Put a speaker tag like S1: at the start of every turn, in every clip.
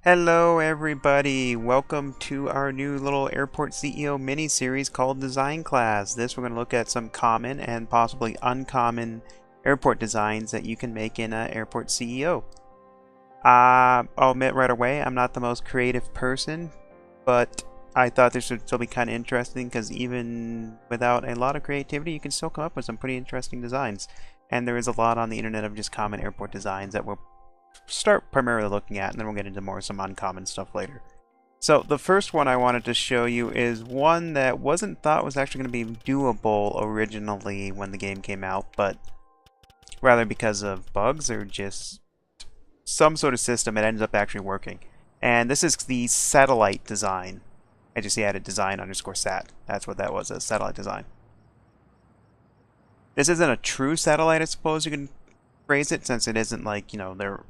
S1: Hello everybody, welcome to our new little airport CEO mini-series called Design Class. We're going to look at some common and possibly uncommon airport designs that you can make in an airport CEO. I'll admit right away, I'm not the most creative person, but I thought this would still be kind of interesting because even without a lot of creativity, you can still come up with some pretty interesting designs. And there is a lot on the internet of just common airport designs that we'll start primarily looking at, and then we'll get into some uncommon stuff later. So the first one I wanted to show you is one that wasn't thought was actually going to be doable originally when the game came out, but rather because of bugs or just some sort of system, it ends up actually working. And this is the satellite design. I just added design_sat. That's what that was, a satellite design. This isn't a true satellite, I suppose you can phrase it, since it isn't like, they're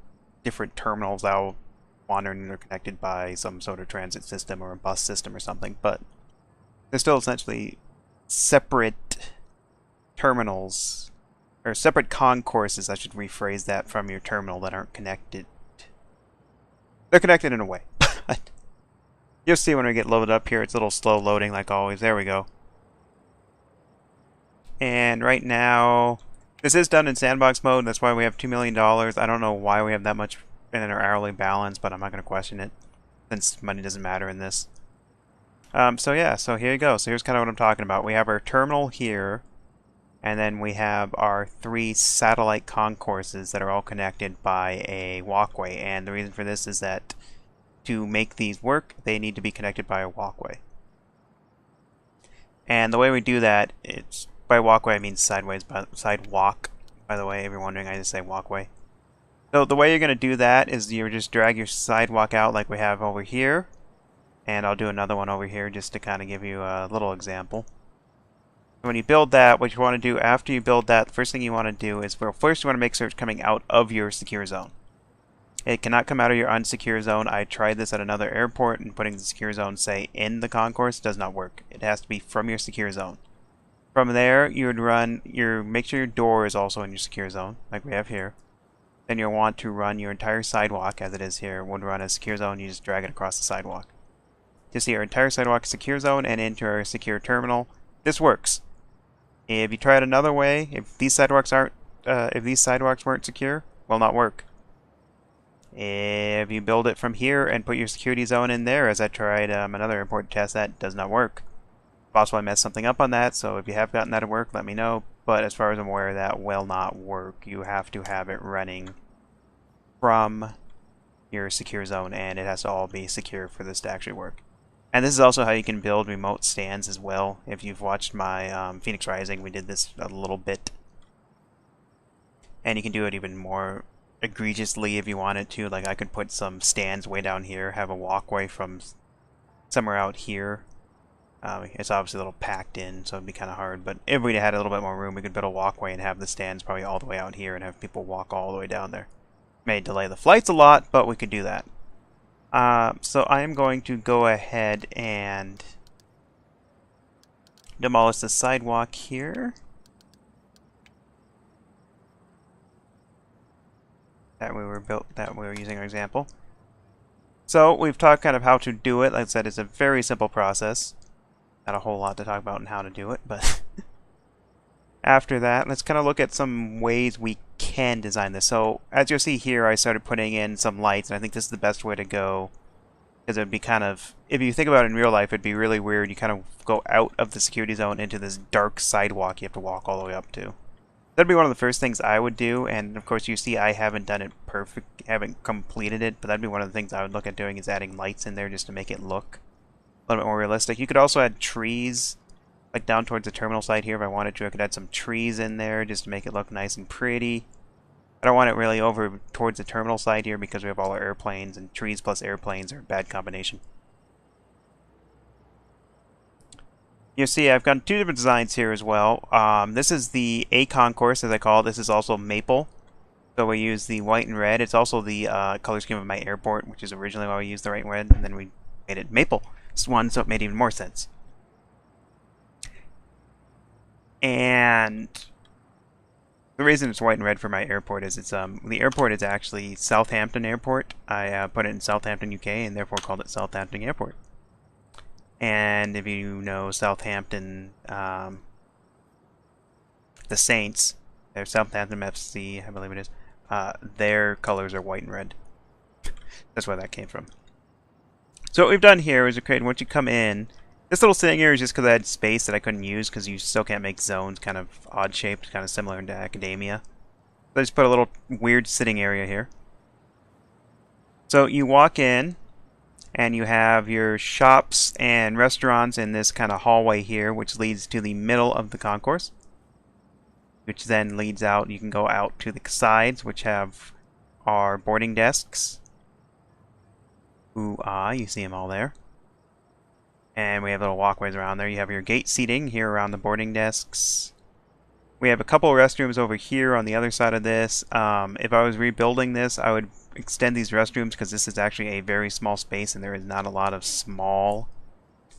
S1: different terminals out wandering and are connected by some sort of transit system or a bus system or something, but they're still essentially separate terminals, or separate concourses, I should rephrase that, from your terminal that aren't connected. They're connected in a way. You'll see when we get loaded up here, it's a little slow loading like always. There we go. And right now, this is done in Sandbox Mode, that's why we have $2 million. I don't know why we have that much in our hourly balance, but I'm not going to question it, since money doesn't matter in this. So here you go. So here's kind of what I'm talking about. We have our terminal here, and then we have our 3 satellite concourses that are all connected by a walkway. And the reason for this is that to make these work, they need to be connected by a walkway. And the way we do that, it's by walkway I mean sidewalk, by the way, if you're wondering, I just say walkway. So the way you're going to do that is you just drag your sidewalk out like we have over here, and I'll do another one over here just to kind of give you a little example. When you build that, what you want to do after you build that, the first thing you want to do is, well, first you want to make sure it's coming out of your secure zone. It cannot come out of your unsecure zone. I tried this at another airport, and putting the secure zone, say, in the concourse does not work. It has to be from your secure zone. From there, you would make sure your door is also in your secure zone, like we have here. Then you'll want to run your entire sidewalk, as it is here, would run a secure zone. You just drag it across the sidewalk. To see our entire sidewalk secure zone and into our secure terminal, this works. If you try it another way, if these sidewalks weren't secure, will not work. If you build it from here and put your security zone in there, as I tried another airport test, that does not work. Possibly I messed something up on that, so if you have gotten that to work, let me know. But as far as I'm aware, that will not work. You have to have it running from your secure zone, and it has to all be secure for this to actually work. And this is also how you can build remote stands as well. If you've watched my Phoenix Rising, we did this a little bit. And you can do it even more egregiously if you wanted to. Like I could put some stands way down here, have a walkway from somewhere out here. It's obviously a little packed in, so it'd be kind of hard, but if we had a little bit more room, we could build a walkway and have the stands probably all the way out here and have people walk all the way down there. May delay the flights a lot, but we could do that. So I am going to go ahead and demolish the sidewalk here. That we were using our example. So we've talked kind of how to do it. Like I said, it's a very simple process. Not a whole lot to talk about and how to do it, but after that, let's kind of look at some ways we can design this. So as you'll see here, I started putting in some lights, and I think this is the best way to go, because it would be kind of, if you think about it in real life, it'd be really weird. You kind of go out of the security zone into this dark sidewalk you have to walk all the way up to. That'd be one of the first things I would do, and of course you see I haven't done it perfect, haven't completed it, but that'd be one of the things I would look at doing, is adding lights in there just to make it look a little bit more realistic. You could also add trees, like down towards the terminal side here if I wanted to. I could add some trees in there just to make it look nice and pretty. I don't want it really over towards the terminal side here because we have all our airplanes, and trees plus airplanes are a bad combination. You see I've got 2 different designs here as well. This is the A concourse, as I call it. This is also maple. So we use the white and red. It's also the color scheme of my airport, which is originally why we used the white and red, and then we made it maple. One, so it made even more sense. And The reason it's white and red for my airport is the airport is actually Southampton Airport. I put it in Southampton, UK, and therefore called it Southampton Airport. And if you know Southampton, the Saints, their Southampton FC, I believe it is, their colors are white and red. That's where that came from. So what we've done here is we created, once you come in, this little sitting area is just because I had space that I couldn't use because you still can't make zones kind of odd shaped, kind of similar to Academia. So I just put a little weird sitting area here. So you walk in and you have your shops and restaurants in this kind of hallway here, which leads to the middle of the concourse, which then leads out. You can go out to the sides, which have our boarding desks. Ooh, you see them all there. And we have little walkways around there. You have your gate seating here around the boarding desks. We have a couple of restrooms over here on the other side of this. If I was rebuilding this, I would extend these restrooms because this is actually a very small space and there is not a lot of small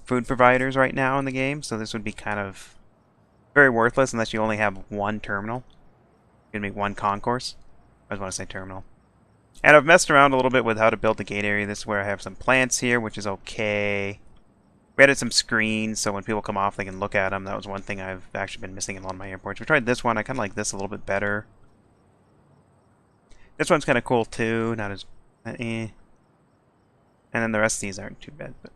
S1: food providers right now in the game. So this would be kind of very worthless unless you only have one terminal. It's going to be one concourse. I just want to say terminal. And I've messed around a little bit with how to build the gate area. This is where I have some plants here, which is okay. We added some screens so when people come off they can look at them. That was one thing I've actually been missing in a lot of my airports. We tried this one. I kind of like this a little bit better. This one's kind of cool too. Not as And then the rest of these aren't too bad. But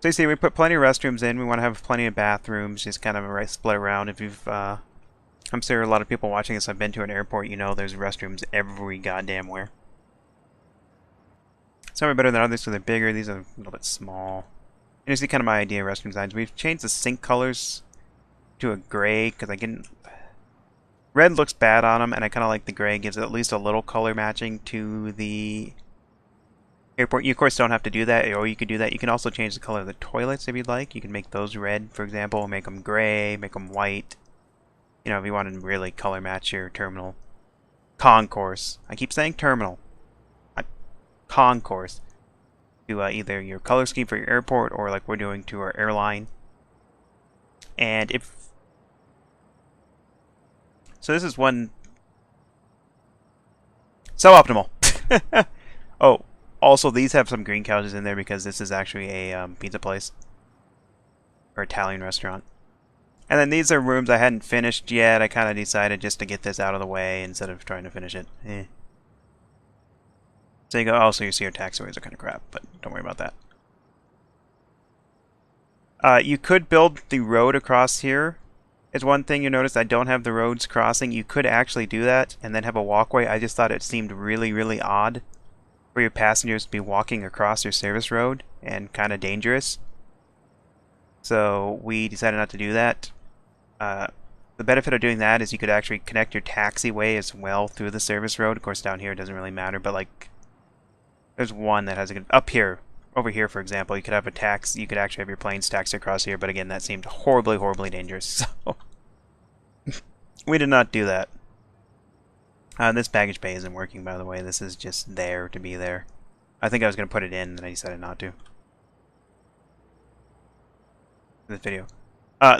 S1: so you see, we put plenty of restrooms in. We want to have plenty of bathrooms. Just kind of a split around. If you've, I'm sure a lot of people watching this have been to an airport. You know, there's restrooms every goddamn where. Some are better than others, so they're bigger. These are a little bit small. And you see kind of my idea of restroom designs. We've changed the sink colors to a gray because I can. Red looks bad on them, and I kind of like the gray. Gives it at least a little color matching to the airport. You of course don't have to do that, or you could do that. You can also change the color of the toilets if you'd like. You can make those red, for example, make them gray, make them white. You know, if you wanted to really color match your terminal. Concourse. I keep saying terminal. Concourse. To either your color scheme for your airport or like we're doing to our airline. And if so, this is one suboptimal. Oh, also these have some green couches in there because this is actually a pizza place or Italian restaurant. And then these are rooms I hadn't finished yet. I kind of decided just to get this out of the way instead of trying to finish it. So you go, oh, so you see your taxiways are kind of crap, but don't worry about that. You could build the road across here. It's one thing you notice I don't have the roads crossing. You could actually do that and then have a walkway. I just thought it seemed really, really odd for your passengers to be walking across your service road and kind of dangerous. So we decided not to do that. The benefit of doing that is you could actually connect your taxiway as well through the service road. Of course, down here it doesn't really matter, but like there's one that has a good up here. Over here, for example, you could have a tax. You could actually have your planes taxi across here, but again, that seemed horribly, horribly dangerous. So we did not do that. This baggage bay isn't working, by the way. This is just there to be there. I think I was going to put it in, and I decided not to. This video.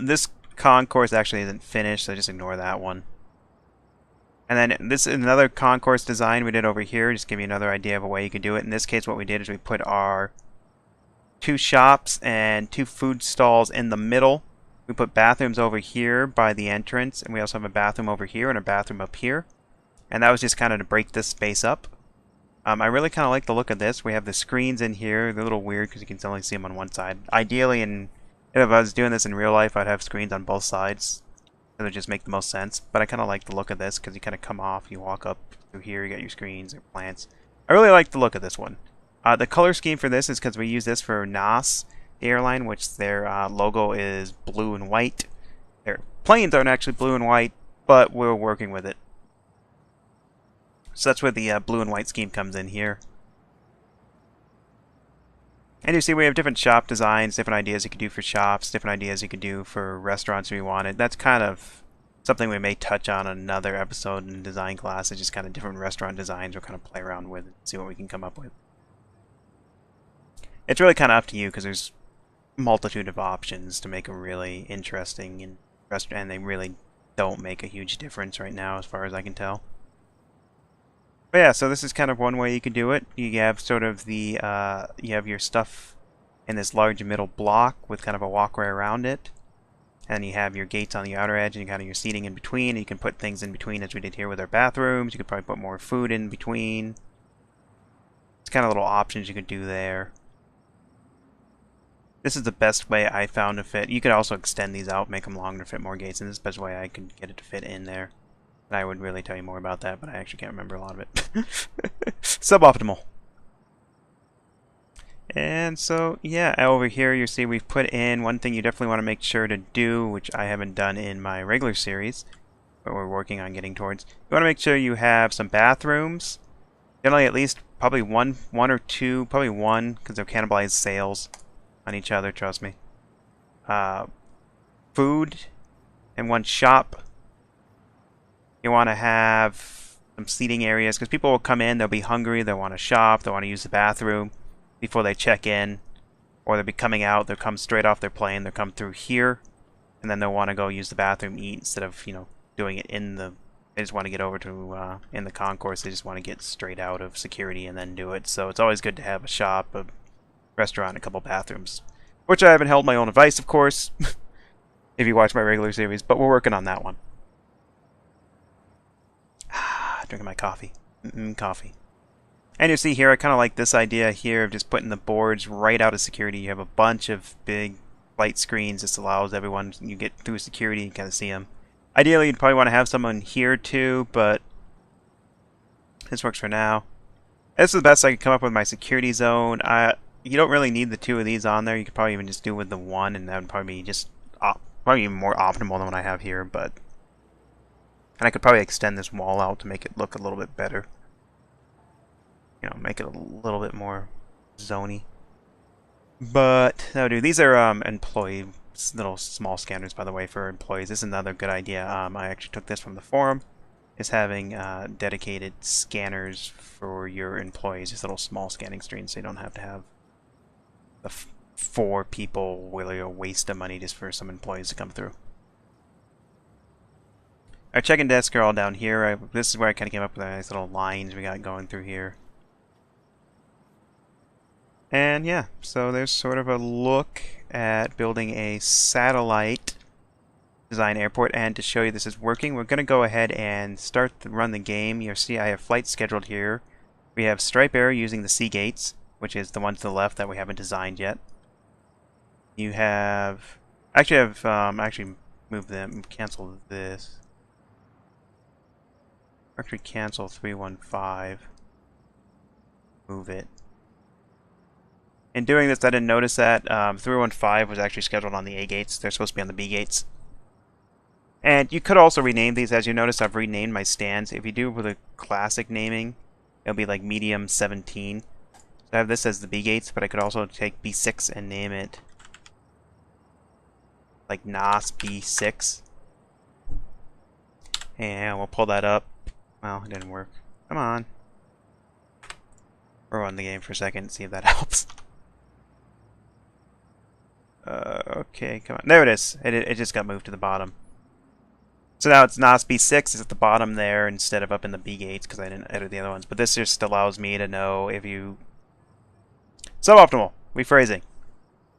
S1: This concourse actually isn't finished, so just ignore that one. And then this is another concourse design we did over here. Just give you another idea of a way you could do it. In this case, what we did is we put our 2 shops and 2 food stalls in the middle. We put bathrooms over here by the entrance, and we also have a bathroom over here and a bathroom up here. And that was just kind of to break this space up. I really kind of like the look of this. We have the screens in here. They're a little weird because you can only see them on one side. Ideally, if I was doing this in real life, I'd have screens on both sides. It would just make the most sense. But I kind of like the look of this because you kind of come off, you walk up through here, you got your screens, your plants. I really like the look of this one. The color scheme for this is because we use this for NAS, the airline, which their logo is blue and white. Their planes aren't actually blue and white, but we're working with it. So that's where the blue and white scheme comes in here. And you see we have different shop designs, different ideas you could do for shops, different ideas you could do for restaurants if you wanted. That's kind of something we may touch on another episode in design class. It's just kind of different restaurant designs we'll kind of play around with and see what we can come up with. It's really kind of up to you because there's a multitude of options to make them really interesting and they really don't make a huge difference right now as far as I can tell. But yeah, so this is kind of one way you could do it. You have sort of the, you have your stuff in this large middle block with kind of a walkway around it. And you have your gates on the outer edge and you kind of your seating in between. And you can put things in between as we did here with our bathrooms. You could probably put more food in between. It's kind of little options you could do there. This is the best way I found to fit. You could also extend these out, make them longer to fit more gates. And this is the best way I could get it to fit in there. And I would really tell you more about that, but I actually can't remember a lot of it. Suboptimal. And so, yeah, over here you see we've put in one thing you definitely want to make sure to do, which I haven't done in my regular series, but we're working on getting towards. You want to make sure you have some bathrooms. Generally at least probably one or two, probably one, because they'll cannibalize sales on each other, trust me. Food and one shop. You want to have some seating areas, because people will come in, they'll be hungry, they'll want to shop, they'll want to use the bathroom before they check in, or they'll be coming out, they'll come straight off their plane, they'll come through here, and then they'll want to go use the bathroom, eat, instead of, you know, doing it in the, they just want to get over to, in the concourse, they just want to get straight out of security and then do it. So it's always good to have a shop, a restaurant, a couple bathrooms, which I haven't held my own advice, of course, if you watch my regular series, but we're working on that one. Drinking my coffee. Coffee. And you see here, I kind of like this idea here of just putting the boards right out of security. You have a bunch of big light screens. This allows everyone, you get through security, you kind of see them. Ideally, you'd probably want to have someone here too, but this works for now. This is the best I could come up with my security zone. You don't really need the two of these on there. You could probably even just do with the one, and that would probably be just probably even more optimal than what I have here, but... And I could probably extend this wall out to make it look a little bit better. You know, make it a little bit more zoney. But no, dude, these are employee little small scanners, by the way, for employees. This is another good idea. I actually took this from the forum. Is having dedicated scanners for your employees, just little small scanning screens, so you don't have to have the 4 people really a waste of money just for some employees to come through. Our check-in desks are all down here. This is where I kind of came up with nice little lines we got going through here. And yeah, so there's sort of a look at building a satellite design airport. And to show you this is working, we're going to go ahead and start to run the game. You'll see I have flights scheduled here. We have Stripe Air using the sea gates, which is the one to the left that we haven't designed yet. You have... Actually, I've actually moved them, canceled this. Actually cancel 315. Move it. In doing this, I didn't notice that 315 was actually scheduled on the A gates. They're supposed to be on the B gates. And you could also rename these. As you notice, I've renamed my stands. If you do with a classic naming, it'll be like medium 17. So I have this as the B gates, but I could also take B6 and name it like NAS B6. And we'll pull that up. Well, it didn't work. Come on. We'll run the game for a second and see if that helps. Okay, come on. There it is. It just got moved to the bottom. So now it's NAS B6 is at the bottom there instead of up in the B gates because I didn't edit the other ones. But this just allows me to know if you... Suboptimal. Rephrasing.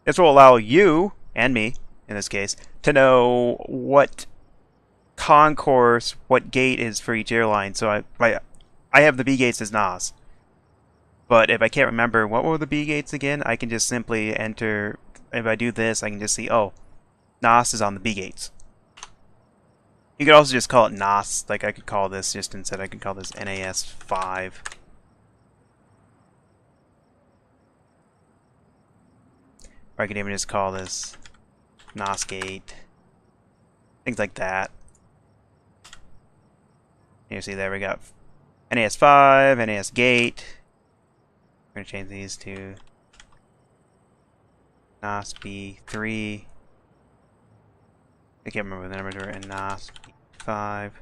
S1: This will allow you, and me, in this case, to know what concourse, what gate is for each airline. So I have the B gates as NAS. But if I can't remember what were the B gates again, I can just simply enter. If I do this, I can just see, oh, NAS is on the B gates. You could also just call it NAS. Like I could call this just instead. I could call this NAS 5. Or I could even just call this NAS gate. Things like that. You see there we got NAS 5, NAS gate. We're going to change these to NAS B3. I can't remember what the numbers were. And NAS B5.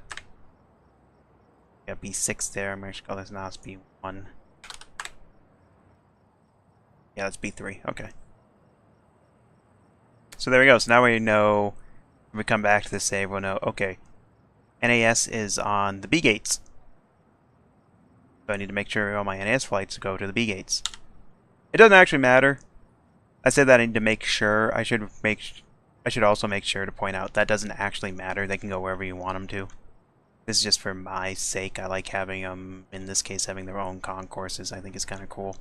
S1: Got B6 there. I'm going to call this NAS B1. Yeah, that's B3. Okay. So there we go. So now we know, when we come back to the save, we'll know, okay, NAS is on the B gates. So I need to make sure all my NAS flights go to the B gates. It doesn't actually matter. I said that I need to make sure. I should also make sure to point out that doesn't actually matter. They can go wherever you want them to. This is just for my sake. I like having them, in this case, having their own concourses. I think it's kind of cool.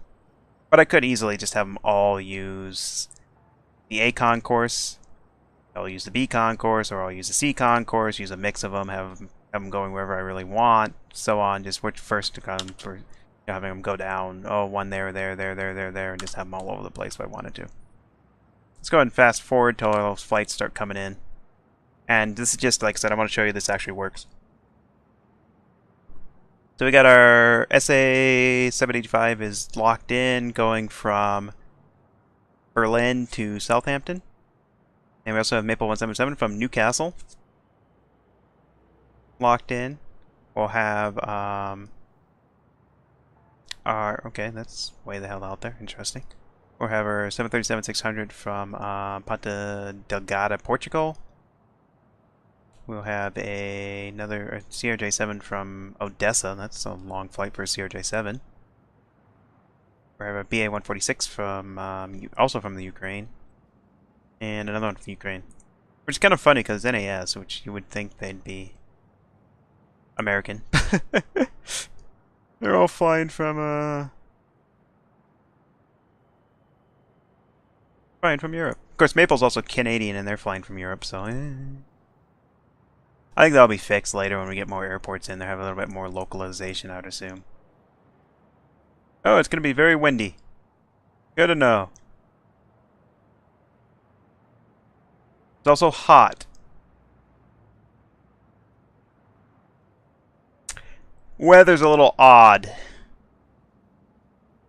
S1: But I could easily just have them all use the A concourse. I'll use the B concourse, or I'll use the C concourse, use a mix of them, have them going wherever I really want, so on. Just which first to come for having them go down. Oh, one there, and just have them all over the place if I wanted to. Let's go ahead and fast forward till all those flights start coming in. And this is just, like I said, I want to show you this actually works. So we got our SA-785 is locked in, going from Berlin to Southampton. And we also have Maple 177 from Newcastle locked in. We'll have okay, that's way the hell out there. Interesting. We'll have our 737-600 from Ponta Delgada, Portugal. We'll have another CRJ-7 from Odessa. That's a long flight for a CRJ-7. We have a BA-146 from also from the Ukraine. And another one from Ukraine. Which is kind of funny because NAS, which you would think they'd be American. They're all flying from Europe. Of course, Maple's also Canadian and they're flying from Europe, so I think that'll be fixed later when we get more airports in there, have a little bit more localization, I would assume. Oh, it's going to be very windy. Good to know. It's also hot. Weather's a little odd.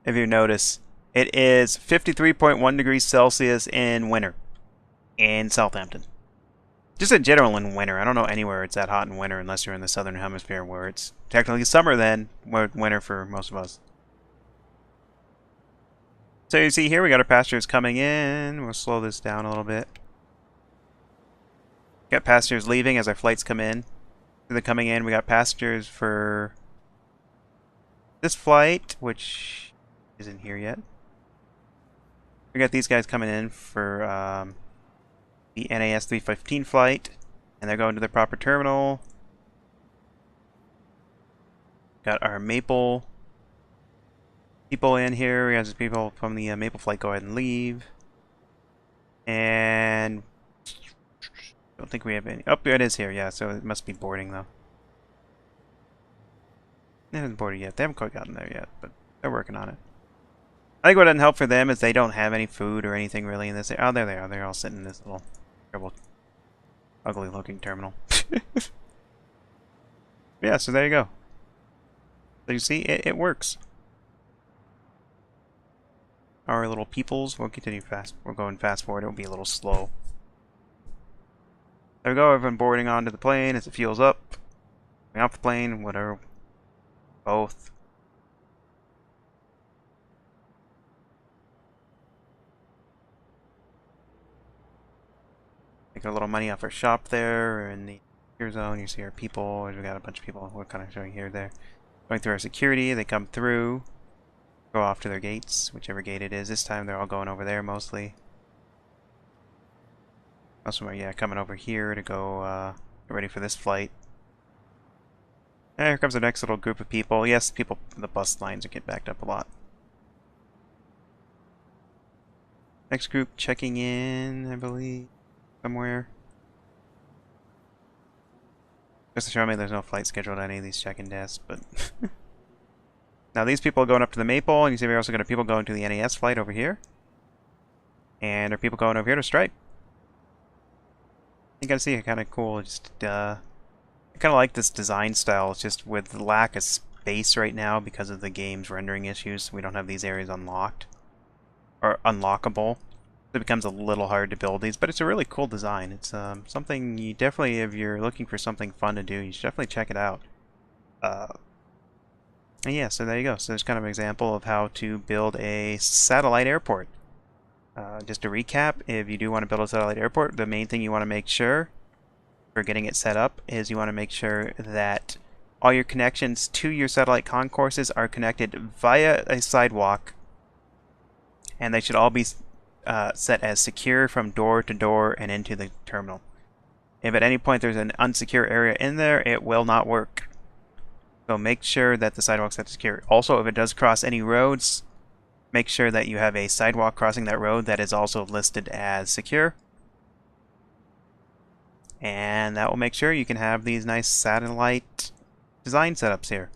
S1: If you notice, it is 53.1 degrees Celsius in winter in Southampton. Just in general in winter. I don't know anywhere it's that hot in winter unless you're in the southern hemisphere where it's technically summer then, winter for most of us. So you see here we got our passengers coming in. We'll slow this down a little bit. Got passengers leaving as our flights come in. They're coming in. We got passengers for this flight, which isn't here yet. We got these guys coming in for the NAS 315 flight, and they're going to their proper terminal. Got our Maple people in here. We have some people from the Maple flight go ahead and leave. And I don't think we have any. Oh, it is here, yeah, so it must be boarding though. It hasn't boarded yet. They haven't quite gotten there yet, but they're working on it. I think what doesn't help for them is they don't have any food or anything really in this. Oh, there they are. They're all sitting in this little terrible, ugly-looking terminal. Yeah, so there you go. So you see, it works. Our little peoples. We'll continue fast. We're going fast forward. It'll be a little slow. There we go. Everyone boarding onto the plane as it fuels up. Going off the plane, whatever. Both. Make a little money off our shop there in the secure zone. You see our people. We got a bunch of people. We're kind of showing here there. Going through our security. They come through. Go off to their gates, whichever gate it is. This time they're all going over there mostly. Most of them are, yeah, coming over here to go get ready for this flight. And here comes the next little group of people. Yes, people, the bus lines are getting backed up a lot. Next group checking in, I believe, somewhere. Just to show me there's no flight scheduled at any of these check-in desks, but... Now these people are going up to the Maple, and you see we're also got people going to the NAS flight over here. And there are people going over here to Stripe. You gotta see it, kind of cool. Just I kind of like this design style. It's just with the lack of space right now because of the game's rendering issues. We don't have these areas unlocked or unlockable. It becomes a little hard to build these, but it's a really cool design. It's something you definitely, if you're looking for something fun to do, you should definitely check it out. And yeah, so there you go. So there's kind of an example of how to build a satellite airport. Just to recap, if you do want to build a satellite airport, the main thing you want to make sure for getting it set up is you want to make sure that all your connections to your satellite concourses are connected via a sidewalk, and they should all be set as secure from door to door and into the terminal. If at any point there's an unsecure area in there, it will not work. So make sure that the sidewalk's set secure. Also, if it does cross any roads, make sure that you have a sidewalk crossing that road that is also listed as secure. And that will make sure you can have these nice satellite design setups here.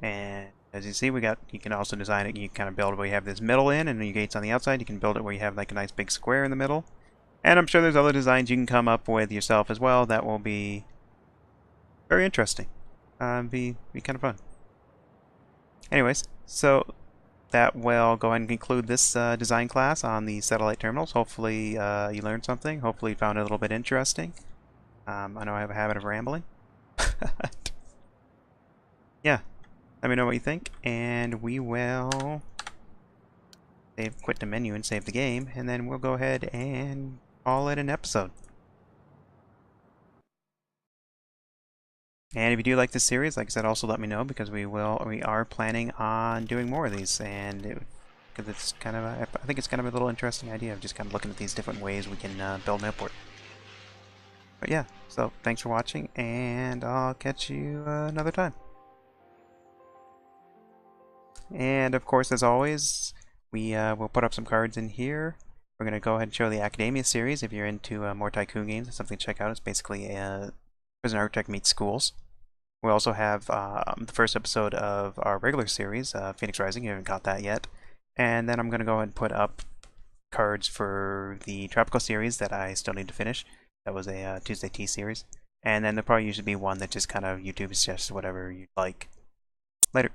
S1: And as you see, you can also design it, you kind of build where you have this middle in and your gates on the outside. You can build it where you have like a nice big square in the middle. And I'm sure there's other designs you can come up with yourself as well that will be very interesting. Be kind of fun. Anyways, so that will go ahead and conclude this design class on the satellite terminals. Hopefully you learned something. Hopefully you found it a little bit interesting. I know I have a habit of rambling. Yeah, let me know what you think, and we will quit the menu and save the game, and then we'll go ahead and call it an episode. And if you do like this series, like I said, also let me know, because we are planning on doing more of these, and because it's kind of I think it's kind of a little interesting idea of just kind of looking at these different ways we can build an airport. But yeah, so thanks for watching, and I'll catch you another time. And of course, as always, we will put up some cards in here. We're going to go ahead and show the Academia series. If you're into more Tycoon games, it's something to check out. It's basically Prison Architect meets schools. We also have the first episode of our regular series, Phoenix Rising. You haven't got that yet. And then I'm going to go ahead and put up cards for the Tropical series that I still need to finish. That was a Tuesday Tea series. And then there'll probably usually be one that just kind of YouTube suggests whatever you'd like. Later.